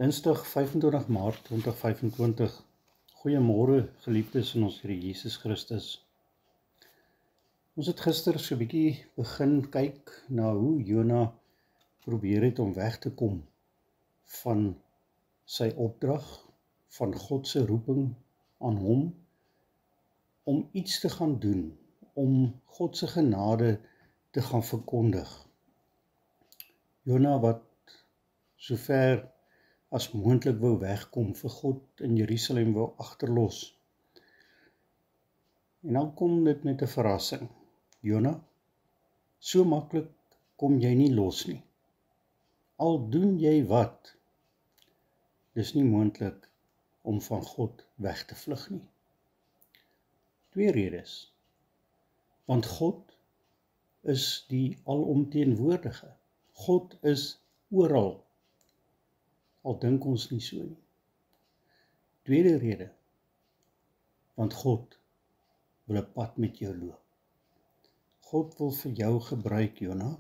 Dinsdag 25 Maart 2025. Goeiemôre geliefdes in ons Here Jesus Christus. Ons het gister so 'n bietjie begin kyk na hoe Jona probeer het om weg te kom van sy opdrag, van God se roeping aan hom, om iets te gaan doen, om God se genade te gaan verkondig. Jona wat sover as moontlik wou wegkom, vir God in Jerusalem wou agterlos. En dan kom dit met 'n verrassing. Jona, so maklik kom jy nie los nie. Al doen jy wat, dis nie moontlik om van God weg te vlug nie. 2 redes. Want God is die alomteenwoordige. God is oral. Al dink ons nie so nie. Tweede rede, want God wil 'n pad met jou loop. God wil vir jou gebruik, Jona.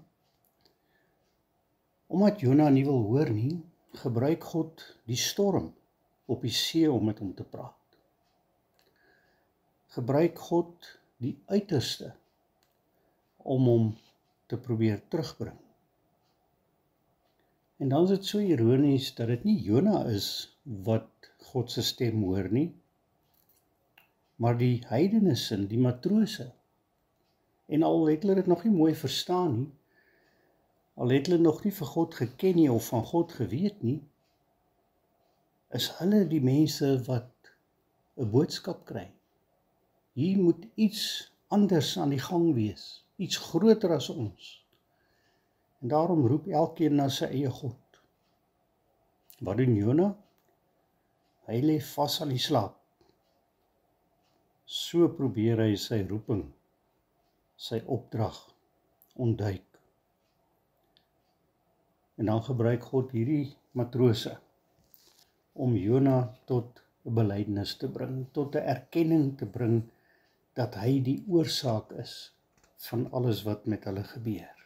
Omdat Jona nie wil hoor nie, gebruik God die storm op die see om met hom te praat. Gebruik God die uiterste om hom te probeer terugbring. En dan is dit so ironies dat dit nie Jona is wat God se stem hoor nie, maar die heidenisse, die matrose. En al het hulle dit nog nie mooi verstaan nie, al het hulle nog nie vir God geken nie of van God geweet nie, is hulle die mense wat 'n boodskap kry. Hier moet iets anders aan die gang wees, iets groter as ons. En daarom roep elkeen na sy eie God. Wat doen Jona? Hy lê vas aan die slaap. So probeer hy sy roeping, sy opdrag ontduik. En dan gebruik God hierdie matrose om Jona tot 'n belydenis te bring, tot 'n erkenning te bring dat hy die oorsaak is van alles wat met hulle gebeur.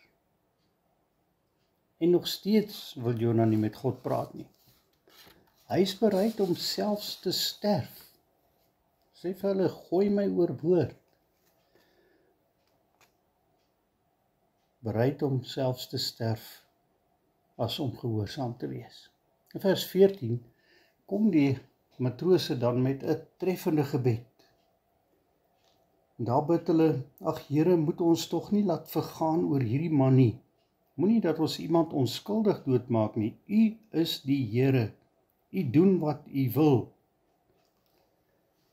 En nog steeds wil Jona nie met God praat nie. Hy is bereid om selfs te sterf. Sê vir hulle, gooi my oorboord. Bereid om selfs te sterf as om gehoorsaam te wees. In vers 14 kom die matrose dan met 'n treffende gebed. En daar bid hulle, ag Here, moet ons tog nie laat vergaan oor hierdie man nie. Moenie dat ons iemand onskuldig doodmaak nie. U is die Here. U doen wat u wil.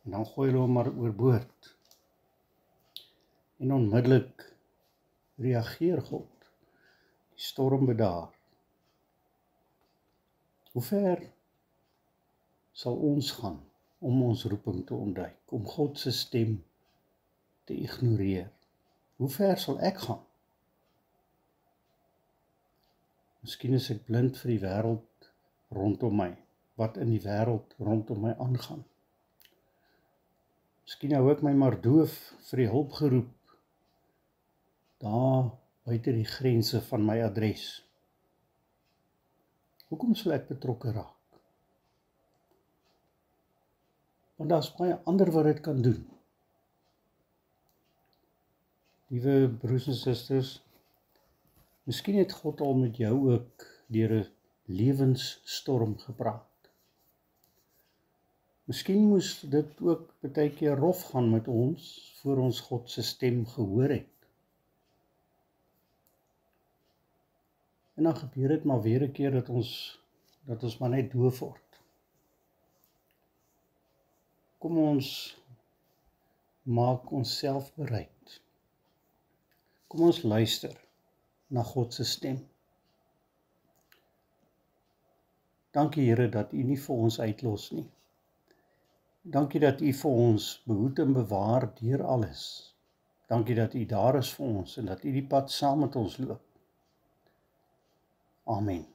En dan gooi hulle hom maar oorboord. En onmiddellik reageer God. Die storm bedaar. Hoe ver sal ons gaan om ons roeping te ontduik, om God se stem te ignoreer? Hoe ver sal ek gaan? Miskien is ek blind vir die wêreld rondom my, wat in die wêreld rondom my aangaan. Miskien hou ek my maar doof vir die hulpgeroep daar buite die grense van my adres. Hoekom sal ek betrokke raak? Want daar is baie ander wat dit kan doen. Liewe broers en susters, miskien het God al met jou ook deur 'n lewensstorm gepraat. Miskien moes dit ook baie keer rof gaan met ons, voor ons God se stem gehoor het. En dan gebeur dit maar weer 'n keer dat ons maar net doof word. Kom ons maak onsself bereid. Kom ons luister na God se stem. Dankie Here dat U nie vir ons uitlos nie. Dankie dat U vir ons behoed en bewaar deur alles. Dankie dat U daar is vir ons en dat U die pad saam met ons loop. Amen.